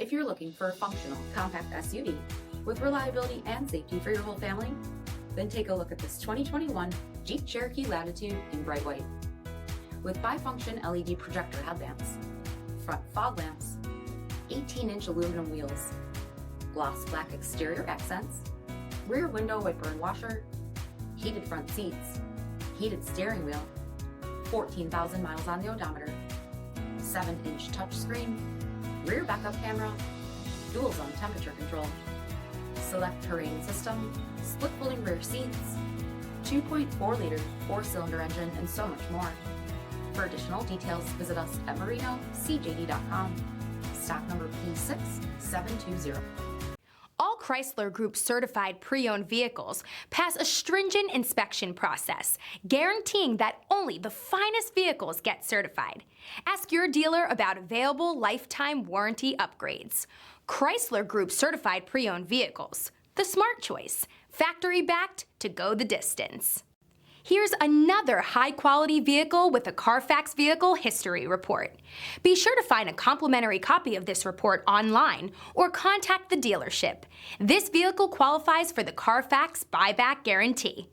If you're looking for a functional, compact SUV with reliability and safety for your whole family, then take a look at this 2021 Jeep Cherokee Latitude in bright white. With bifunction LED projector headlamps, front fog lamps, 18-inch aluminum wheels, gloss black exterior accents, rear window wiper and washer, heated front seats, heated steering wheel, 14,000 miles on the odometer, 7-inch touchscreen, rear backup camera, dual zone temperature control, SELEC-TERRAIN system, split folding rear seats, 2.4-liter 4-cylinder engine, and so much more. For additional details, visit us at MarinoCJD.com, stock number P6720. All Chrysler Group certified pre-owned vehicles pass a stringent inspection process, guaranteeing that only the finest vehicles get certified. Ask your dealer about available lifetime warranty upgrades. Chrysler Group certified pre-owned vehicles, the smart choice, factory backed to go the distance. Here's another high-quality vehicle with a CARFAX vehicle history report. Be sure to find a complimentary copy of this report online or contact the dealership. This vehicle qualifies for the CARFAX buyback guarantee.